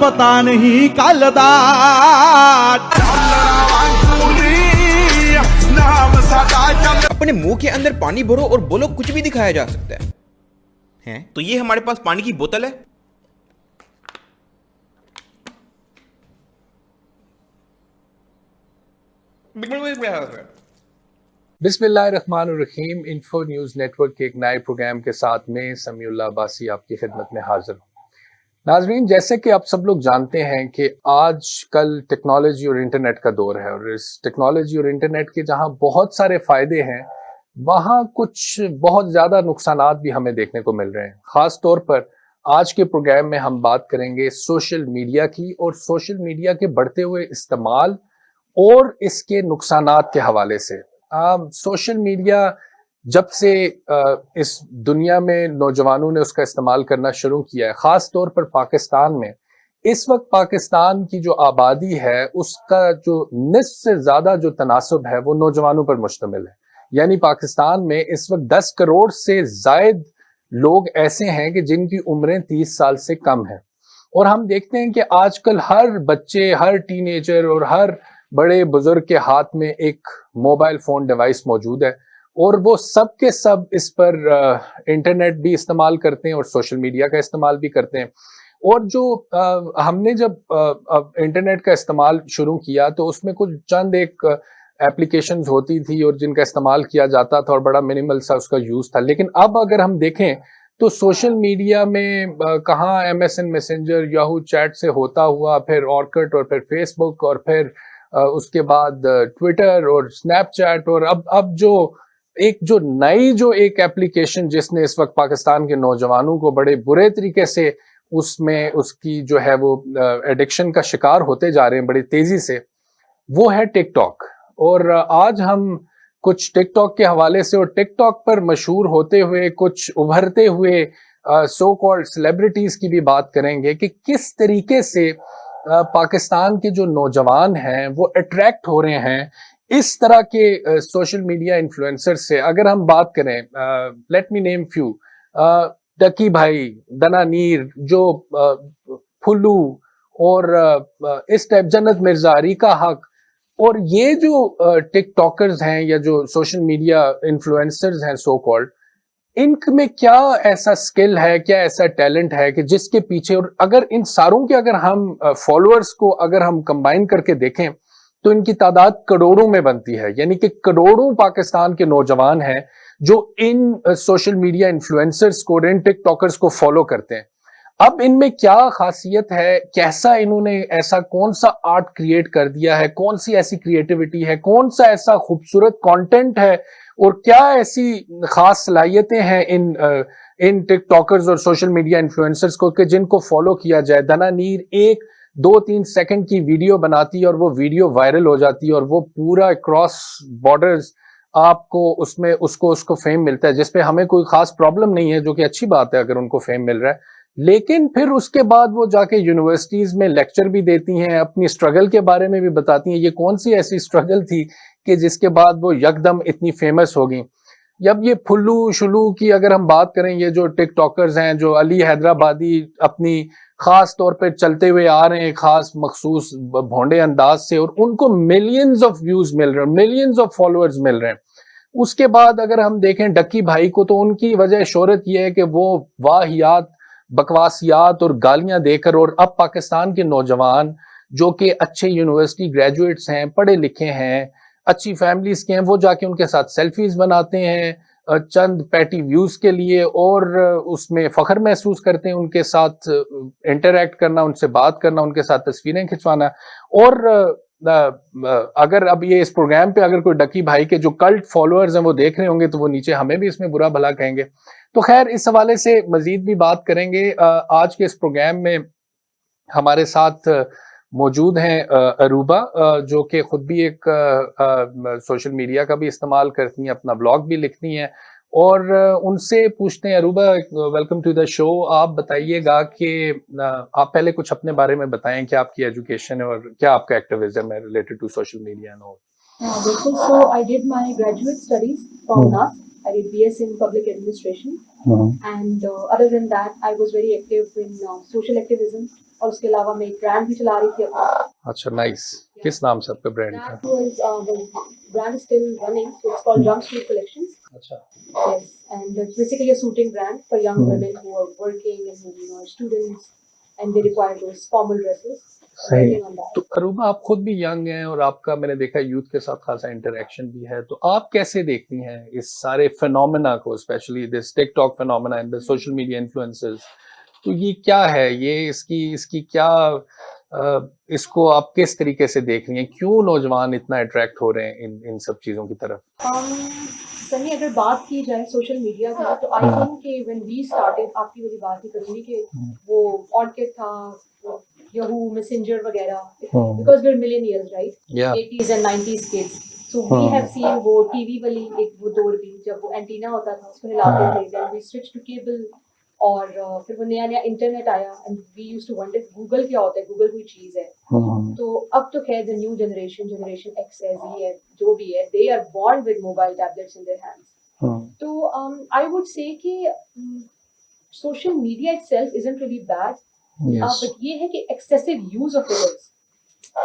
पता नहीं कल दा। अपने मुंह के अंदर पानी भरो और बोलो कुछ भी दिखाया जा सकता है हैं? तो ये हमारे पास पानी की बोतल है, बिस्मिल्लाहिर्रहमानिर्रहीम। इन्फो न्यूज़ नेटवर्क के एक नए प्रोग्राम के साथ में समीउल्लाह अब्बासी आपकी खिदमत में हाजिर हूँ। नाजरीन, जैसे कि आप सब लोग जानते हैं कि आज कल टेक्नोलॉजी और इंटरनेट का दौर है, और इस टेक्नोलॉजी और इंटरनेट के जहाँ बहुत सारे फ़ायदे हैं, वहाँ कुछ बहुत ज़्यादा नुकसानात भी हमें देखने को मिल रहे हैं। ख़ास तौर पर आज के प्रोग्राम में हम बात करेंगे सोशल मीडिया की, और सोशल मीडिया के बढ़ते हुए इस्तेमाल और इसके नुकसानात के हवाले से। सोशल मीडिया जब से इस दुनिया में नौजवानों ने उसका इस्तेमाल करना शुरू किया है, ख़ास तौर पर पाकिस्तान में, इस वक्त पाकिस्तान की जो आबादी है उसका जो निस्फ से ज़्यादा जो तनासुब है वो नौजवानों पर मुश्तमिल है। यानी पाकिस्तान में इस वक्त 10 करोड़ से ज़ायद लोग ऐसे हैं कि जिनकी उम्रें 30 साल से कम है। और हम देखते हैं कि आजकल हर बच्चे, हर टीनेजर और हर बड़े बुजुर्ग के हाथ में एक मोबाइल फ़ोन डिवाइस मौजूद है, और वो सब के सब इस पर इंटरनेट भी इस्तेमाल करते हैं और सोशल मीडिया का इस्तेमाल भी करते हैं। और जो हमने जब इंटरनेट का इस्तेमाल शुरू किया तो उसमें कुछ चंद एक एप्लीकेशंस होती थी और जिनका इस्तेमाल किया जाता था और बड़ा मिनिमल सा उसका यूज़ था। लेकिन अब अगर हम देखें तो सोशल मीडिया में कहाँ MSN मैसेंजर, याहू चैट से होता हुआ फिर ऑर्कुट और फिर फेसबुक और फिर उसके बाद ट्विटर और स्नैपचैट, और अब जो नई एक एप्लीकेशन जिसने इस वक्त पाकिस्तान के नौजवानों को बड़े बुरे तरीके से उसमें उसकी जो है वो एडिक्शन का शिकार होते जा रहे हैं बड़ी तेजी से, वो है टिकटॉक। और आज हम कुछ टिकटॉक के हवाले से और टिकटॉक पर मशहूर होते हुए कुछ उभरते हुए सो कॉल्ड सेलिब्रिटीज की भी बात करेंगे कि किस तरीके से पाकिस्तान के जो नौजवान हैं वो अट्रैक्ट हो रहे हैं इस तरह के सोशल मीडिया इन्फ्लुएंसर से। अगर हम बात करें, लेट मी नेम फ्यू, डकी भाई, दनानीर, जो फुल्लू और इस टाइप, जन्नत मिर्जा, रीका हक, और ये जो टिकटॉकर्स हैं या जो सोशल मीडिया इन्फ्लुएंसर्स हैं सो कॉल्ड, इनमें क्या ऐसा स्किल है, क्या ऐसा टैलेंट है कि जिसके पीछे, और अगर इन सारों के अगर हम फॉलोअर्स को अगर हम कंबाइन करके देखें तो इनकी तादाद करोड़ों में बनती है। यानी कि करोड़ों पाकिस्तान के नौजवान हैं जो इन सोशल मीडिया इन्फ्लुएंसर्स को, इन टिकटॉकर्स को फॉलो करते हैं। अब इनमें क्या खासियत है, कैसा इन्होंने ऐसा कौन सा आर्ट क्रिएट कर दिया है, कौन सी ऐसी क्रिएटिविटी है, कौन सा ऐसा खूबसूरत कंटेंट है, और क्या ऐसी खास सलाहियतें हैं इन टिकटॉकर्स और सोशल मीडिया इन्फ्लुएंसर्स को कि जिनको फॉलो किया जाए। दनानीर 1-2-3 सेकंड की वीडियो बनाती है और वो वीडियो वायरल हो जाती है और वो पूरा क्रॉस बॉर्डर्स आपको उसमें उसको फेम मिलता है, जिसपे हमें कोई खास प्रॉब्लम नहीं है, जो कि अच्छी बात है अगर उनको फेम मिल रहा है। लेकिन फिर उसके बाद वो जाके यूनिवर्सिटीज में लेक्चर भी देती हैं, अपनी स्ट्रगल के बारे में भी बताती हैं। ये कौन सी ऐसी स्ट्रगल थी कि जिसके बाद वो यकदम इतनी फेमस हो गई। जब ये फुल्लू शुलू की अगर हम बात करें, ये जो टिकटॉकर्स हैं, जो अली हैदराबादी अपनी खास तौर पे चलते हुए आ रहे हैं खास मखसूस भोंडे अंदाज से, और उनको मिलियंस ऑफ व्यूज मिल रहे हैं, मिलियंस ऑफ फॉलोअर्स मिल रहे हैं। उसके बाद अगर हम देखें डक्की भाई को, तो उनकी वजह शोहरत यह है कि वो वाहियात, बकवासियात और गालियां देकर, और अब पाकिस्तान के नौजवान जो कि अच्छे यूनिवर्सिटी ग्रेजुएट्स हैं, पढ़े लिखे हैं, अच्छी फैमिलीज के हैं, वो जाके उनके साथ सेल्फीज बनाते हैं चंद पैटी व्यूज के लिए, और उसमें फख्र महसूस करते हैं उनके साथ इंटरेक्ट करना, उनसे बात करना, उनके साथ तस्वीरें खिंचवाना। और अगर अब ये इस प्रोग्राम पे अगर कोई डकी भाई के जो कल्ट फॉलोअर्स हैं वो देख रहे होंगे तो वो नीचे हमें भी इसमें बुरा भला कहेंगे। तो खैर, इस हवाले से मजीद भी बात करेंगे। आज के इस प्रोग्राम में हमारे साथ मौजूद हैं अरूबा, जो कि खुद भी एक सोशल मीडिया का भी इस्तेमाल करती हैं, अपना ब्लॉग भी लिखती हैं, और उनसे पूछते हैं। Arooba, welcome to the show. आप बताइएगा कि आप पहले कुछ अपने बारे में बताएं, क्या आपकी एजुकेशन है और क्या आपका एक्टिविज्म है related to social media and all. बिल्कुल। So I did my graduate studies from नास। I did BS in public administration, and other than that, I was very active in social activism. और उसके अलावा मैं एक brand भी चला रही थी अपना। अच्छा, नाइस। किस नाम से आपका ब्रांड था? That was the brand is still running, so it's called Jumpsuit Collections. अच्छा, Yes, and it's basically a suiting brand for young women who are working and who are students and they require those formal dresses. So सही। working on that. तो Aruba, आप खुद भी young हैं और आपका मैंने देखा यूथ के साथ खासा इंटरेक्शन भी है, तो आप कैसे देखती हैं इस सारे फिनोमेना को, specially this TikTok phenomena and the social media influencers? तो ये क्या है, ये इसकी इसकी क्या इसको आप किस तरीके से देख रही हैं? क्यों नौजवान इतना अट्रैक्ट हो रहे हैं इन सब चीजों की तरफ? सनी, अगर बात की जाए सोशल मीडिया की, तो आई थिंक कि व्हेन वी स्टार्टेड, आपकी वाली बात ही करूंगी कि वो ऑर्किड था, Yahoo, Messenger वगैरह, because we're millennials, right? Yeah. 80s and 90s kids. So we have seen वो टीवी वाली एक वो दौर भी, जब वो एंटीना होता था उसको हिलाते थे, then we switched to cable, और फिर वो नया नया इंटरनेट आया and we used to wonder Google क्या होता है, गूगल कोई चीज है। तो अब तो खैर the new generation X है, Z है, जो भी है, they are born with mobile tablets in their hands. तो I would say कि social media itself isn't really bad. But ये है कि एक्सेसिव यूज ऑफ इट,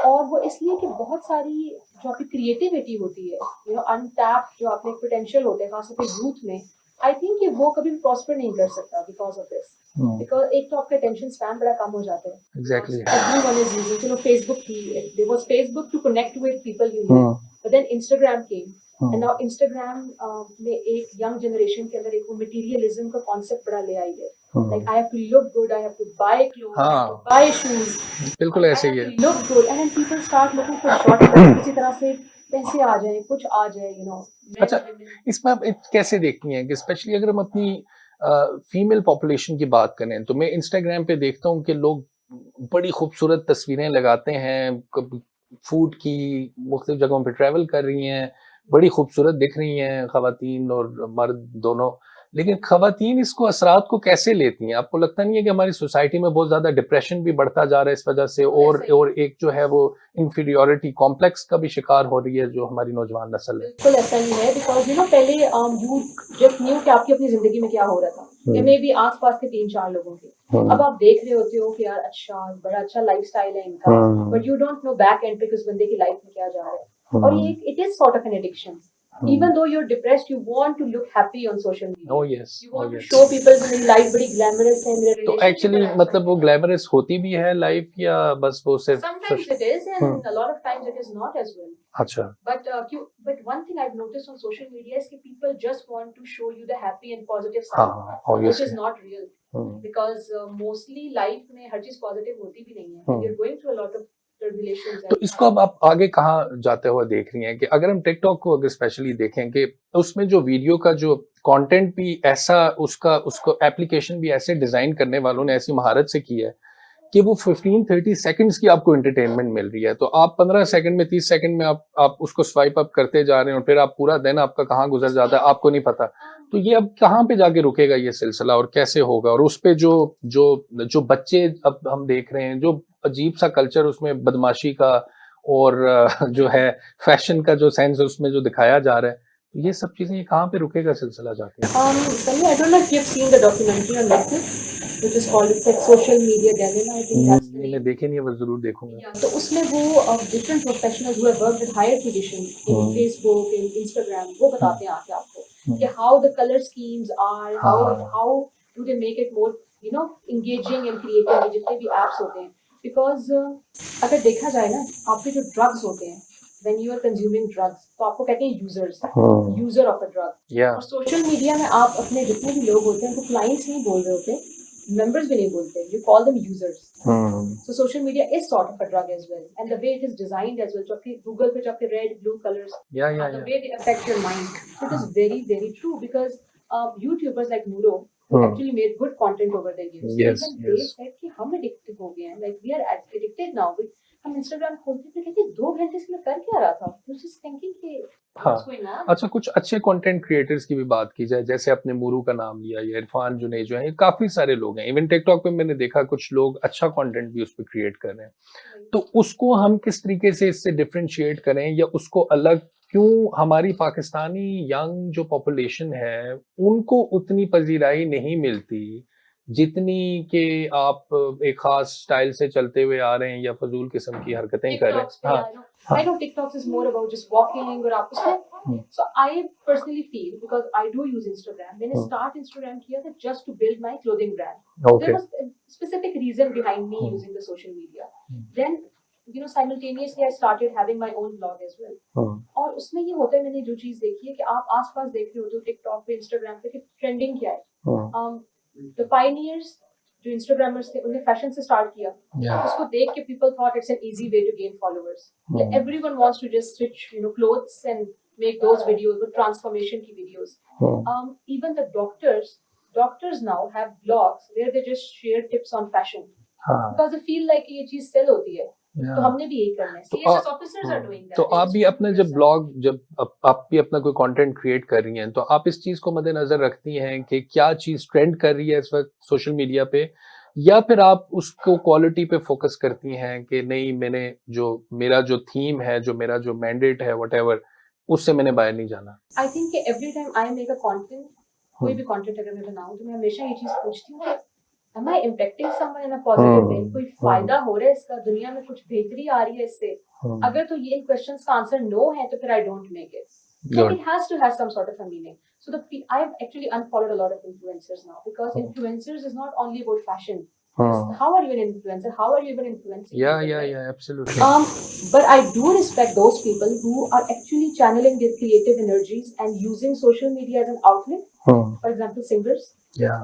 और वो इसलिए कि बहुत सारी जो आपकी क्रिएटिविटी होती है, यू नो, अनटैप जो आपने पोटेंशियल होते हैं खासतौर पे यूथ में, आई थिंक कि वो कभी भी प्रॉस्पर नहीं कर सकता बिकॉज ऑफ दिस। बिकॉज एक तो आपका अटेंशन स्पैन बड़ा कम हो जाता है। एग्जैक्टली। एवरीवन इज यूजिंग, चलो फेसबुक थी, there was Facebook to connect with people you know, but then Instagram came, and now Instagram में एक यंग जनरेशन के अंदर एक वो मटेरियलिज्म का कॉन्सेप्ट बड़ा ले आई है। Like I have to look good, I have to buy clothes, I have to buy shoes. बिल्कुल ऐसे ही है। Look good, and then people start looking for shortcuts, किसी तरह से पैसे आ जाए, कुछ आ जाए, you know. अच्छा, इसमें आप कैसे देखती हैं कि स्पेशली अगर हम अपनी फीमेल पॉपुलेशन की बात करें, तो मैं इंस्टाग्राम पे देखता हूँ कि लोग बड़ी खूबसूरत तस्वीरें लगाते हैं, फूड की मुख्तलिफ जगहों पे ट्रैवल कर रही हैं, बड़ी खूबसूरत दिख रही हैं खवातीन और मर्द दोनों, लेकिन खवातीन इसको असरात को कैसे लेती हैं? आपको लगता नहीं है कि हमारी सोसाइटी में बहुत ज्यादा डिप्रेशन भी बढ़ता जा रहा है इस वजह से, और एक जो है वो इंफीरियोरिटी कॉम्प्लेक्स का भी शिकार हो रही है जो हमारी नौजवान नस्ल है? बिल्कुल ऐसा ही है, बिकॉज यू नो पहले यू जस्ट न्यू कि आपकी अपनी जिंदगी में क्या हो रहा था, या मे बी आसपास के 3-4 लोगों के, अब आप देख रहे होते हो कि यार अच्छा बड़ा अच्छा लाइफस्टाइल है इनका, but you don't know back and पे किस बंदे की लाइफ में क्या जा रहा है, और ये it is sort of an addiction. Even though you're depressed, you want to look happy on social media. Oh yes. You want to show people कि मेरी life बड़ी glamorous है, मेरा तो एक्चुअली मतलब वो ग्लैमरस होती भी है लाइफ, या बस वो सिर्फ? Sometimes it is, and a lot of times it is not as well. अच्छा. But one thing I've noticed on social media is that people just want to show you the happy and positive side, which is not real. Because mostly life में हर चीज positive होती भी नहीं है. You're going through a lot of तो इसको अब आप आगे कहाँ जाते हुए देख रही हैं कि अगर हम टिकटॉक को अगर स्पेशली देखें कि उसमें जो वीडियो का जो कंटेंट भी ऐसा, उसको एप्लीकेशन भी ऐसे डिजाइन करने वालों ने ऐसी महारत से की है कि वो 15-30 सेकंड्स की आपको एंटरटेनमेंट मिल रही है, तो आप 15 सेकंड में 30 सेकंड में आप उसको स्वाइप अप करते जा रहे हैं, और फिर आप पूरा दिन आपका कहाँ गुजर जाता है आपको नहीं पता। तो ये अब कहाँ पे जाके रुकेगा ये सिलसिला, और कैसे होगा? और उस पे जो बच्चे अब हम देख रहे हैं, जो अजीब सा कल्चर उसमें बदमाशी का और जो है फैशन का जो सेंस उसमें जो दिखाया जा रहा है, तो ये सब चीजें, ये कहाँ पे रुकेगा सिलसिला जाके? Sunny, I don't know if you've seen the documentary on Netflix, which is called it's like social media dilemma. I think that's the name. मैं देखे नहीं है, बस जरूर देखूंगा। Yeah, तो उसमें वो different professionals who have worked with higher positions in Facebook, in Instagram, वो बताते हैं आके आपको कि how the color schemes are, how do they make it more, you know, engaging and creative, जितने भी apps होते हैं, because अगर देखा जाए ना, आपके जो drugs होते हैं, when you are consuming drugs, तो आपको कहते हैं users, user of a drug. Yeah. और सोशल मीडिया में आप अपने जितने भी लोग होते हैं उनको क्लाइंट्स नहीं बोल रहे होते, members भी नहीं बोलते, you call them users. So social media is sort of a drug as well, and the way it is designed as well, जो आपके Google पे जो आपके red, blue colors, the way they affect your mind, it is very, very true, because YouTubers like Muro who actually made good content over the years. Yes, even they said कि हम addicted हो गए हैं, like we are addicted now. हम Instagram खोलते थे, कहते 2 घंटे से मैं कर क्या रहा था, just thinking कि what's going on. अच्छा, कुछ अच्छे कंटेंट क्रिएटर्स की भी बात की जाए, जैसे आपने मुरू का नाम लिया, या इरफान जुनैद जो है, काफी सारे लोग हैं, इवन टिकटॉक पे मैंने देखा कुछ लोग अच्छा कंटेंट भी उस पर क्रिएट कर रहे हैं, तो उसको हम किस तरीके से इससे डिफरेंशिएट करें, या उसको अलग क्यों हमारी पाकिस्तानी यंग जो पॉपुलेशन है उनको उतनी पजीराई नहीं मिलती जितनी कि आप एक खास स्टाइल से चलते हुए आ रहे हैं या फजूल किस्म की हरकतें कर रहे TikToks पे, हैं? हाँ, I know TikToks is more about just walking और आप उसमें, so I personally feel because I do use Instagram. मैंने start Instagram किया था just to build my clothing brand. Okay. There was a specific reason behind me using the social media. Then simultaneously I started having my own blog as well. और उसमें ये होता है, मैंने जो चीज देखी है कि आप आसपास देख रहे हो तो टिकटॉक पे, इंस्टाग्राम पे कि ट्रेंडिंग क्या है. द पायनियर्स जो इंस्टाग्रामर्स थे उन्होंने फैशन से स्टार्ट किया. उसको देख के people thought it's an easy way to gain followers. Everyone wants to just switch clothes and make those videos with transformation की videos. Even the doctors now have blogs where they just share tips on fashion because they feel like ये चीज cell होती है. तो हमने भी यही करना है. CSS officers are doing that. तो आप भी अपने जब आप भी अपना कोई कंटेंट क्रिएट कर रही हैं तो आप इस चीज को मद्देनजर रखती हैं कि क्या चीज ट्रेंड कर रही है इस वक्त सोशल मीडिया पे, या फिर आप उसको क्वालिटी पे फोकस करती हैं कि नहीं, मेरा जो थीम है, मेरा जो मैंडेट है, व्हाटएवर, उससे मैंने बाहर नहीं जाना? आई थिंक कि every time I make a content, कोई भी कंटेंट अगर मैं बनाऊं तो मैं हमेशा ये चीज पूछती हूँ कि am I impacting someone in a positive way? कोई फायदा हो रहा है इसका, दुनिया में कुछ बेहतरी आ रही है इससे? अगर तो ये क्वेश्चंस का आंसर नो है तो फिर I don't make it. Like it has to have some sort of a meaning. So I've actually unfollowed a lot of influencers now because influencers is not only about fashion. How are you an influencer? How are you even influencing? Yeah, absolutely. But I do respect those people who are actually channeling their creative energies and using social media as an outlet. For example, singers.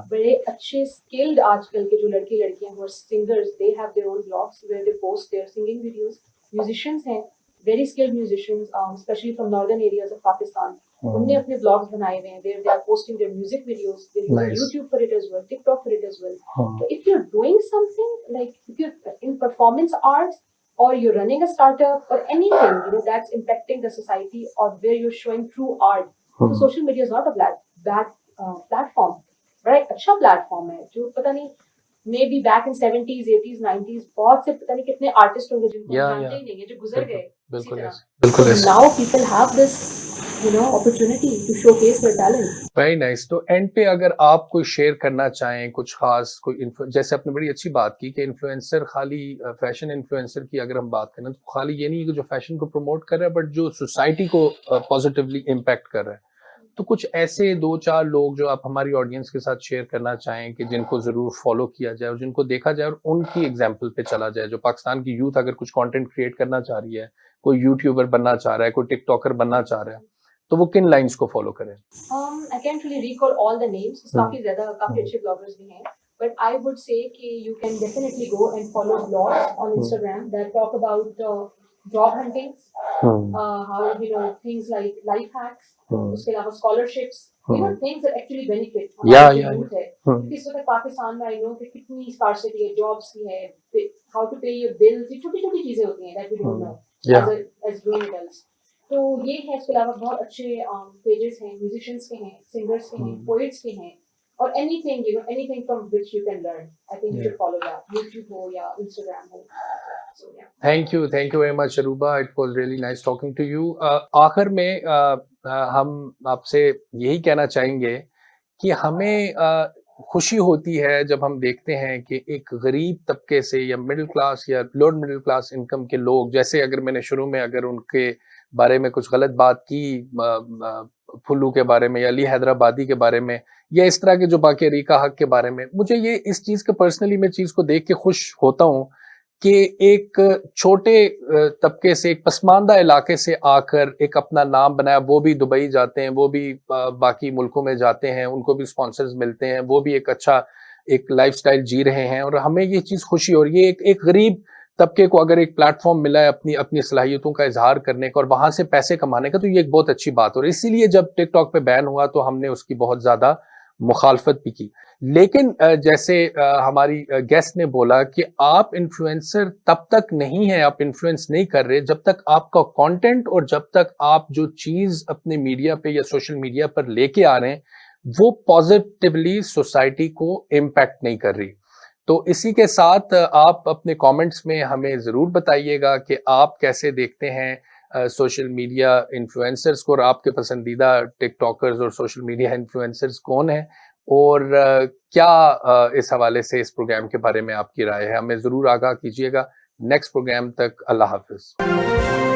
बड़े अच्छे skilled आजकल के जो लड़के लड़कियां हैं singers, they have their own blogs where they post their singing videos. Musicians हैं, very skilled musicians, specially from northern areas of Pakistan. उन्होंने अपने ब्लॉग्स बनाए हुए हैं where they are posting their music videos. They use YouTube for it as well, TikTok for it as well. So if you're doing something like if you're in performance arts or you're running a startup or anything that's impacting the society or where you're showing true art, so social media is not a bad platform. बड़ा एक अच्छा platform है जो पता नहीं may be back in 70s 80s 90s बहुत से पता नहीं कितने आर्टिस्ट होंगे जिनको जानते ही नहीं है, जो गुजर गए. बिल्कुल. Now people have this opportunity to showcase their talent. Very nice. तो एंड पे अगर आप कोई शेयर करना चाहें कुछ खास, कोई जैसे आपने बड़ी अच्छी बात की कि इन्फ्लुएंसर, खाली फैशन इन्फ्लुएंसर की अगर हम बात करें तो खाली ये नहीं है कि जो फैशन को प्रमोट कर रहा है, बट जो सोसाइटी को पॉजिटिवली इम्पैक्ट कर रहा है. तो कुछ ऐसे 2-4 लोग जो आप हमारी ऑडियंस के साथ शेयर करना चाहें कि जिनको जरूर फॉलो किया जाए और जिनको देखा जाए और उनकी एग्जांपल पे चला जाए. जो पाकिस्तान की यूथ अगर कुछ कंटेंट क्रिएट करना चाह रही है, कोई यूट्यूबर बनना चाह रहा है, कोई टिकटॉकर बनना चाह रहा है, तो वो किन लाइंस को फॉलो करें? I can't really recall all the names. काफी अच्छे ब्लॉगर्स भी हैं, but I would say कि you can definitely go and follow blogs on Instagram that talk about job hunting, how things like life hacks, उसके अलावा scholarships, things that actually benefit youth है. क्योंकि इस वक्त पाकिस्तान में I know कि कितनी scarcity है jobs की है, how to pay your bills, ये छोटी-छोटी चीजें होती हैं that we don't know as grown adults. तो ये है. इसके अलावा बहुत अच्छे pages हैं, musicians के हैं, singers के हैं, poets के हैं, or anything from which you can learn. I think you should follow that. YouTube हो या Instagram हो. So yeah. Thank you very much, Aruba. It was really nice talking to you. आखिर में हम आपसे यही कहना चाहेंगे कि हमें खुशी होती है जब हम देखते हैं कि एक गरीब तबके से या मिडिल क्लास या लोअर मिडिल क्लास इनकम के लोग, जैसे अगर मैंने शुरू में अगर उनके बारे में कुछ गलत बात की, फुल्लू के बारे में या अली हैदराबादी के बारे में या इस तरह के जो बाकी अरीका हक के बारे में, मुझे ये इस चीज का पर्सनली मैं चीज को देख के खुश होता हूँ कि एक छोटे तबके से, एक पसमानदा इलाके से आकर एक अपना नाम बनाया. वो भी दुबई जाते हैं, वो भी बाकी मुल्कों में जाते हैं, उनको भी स्पॉन्सर्स मिलते हैं, वो भी एक अच्छा एक लाइफस्टाइल जी रहे हैं और हमें ये चीज खुशी हो रही है. एक गरीब तबके को अगर एक प्लेटफॉर्म मिला है अपनी सलाहियतों का इजहार करने का और वहां से पैसे कमाने का, तो ये एक बहुत अच्छी बात. और इसीलिए जब टिकटॉक पे बैन हुआ तो हमने उसकी बहुत ज्यादा मुखालफत भी की. लेकिन जैसे हमारी गेस्ट ने बोला कि आप इन्फ्लुएंसर तब तक नहीं है, आप इन्फ्लुएंस नहीं कर रहे जब तक आपका कंटेंट और जब तक आप जो चीज अपने मीडिया पे या सोशल मीडिया पर लेके आ रहे हैं वो पॉजिटिवली सोसाइटी को इम्पैक्ट नहीं कर रही. तो इसी के साथ आप अपने कमेंट्स में हमें जरूर बताइएगा कि आप कैसे देखते हैं सोशल मीडिया इन्फ्लुएंसर्स को और आपके पसंदीदा टिकटॉकर्स और सोशल मीडिया इन्फ्लुएंसर्स कौन हैं. और क्या इस हवाले से इस प्रोग्राम के बारे में आपकी राय है, हमें ज़रूर आगाह कीजिएगा। नेक्स्ट प्रोग्राम तक अल्लाह हाफिज़।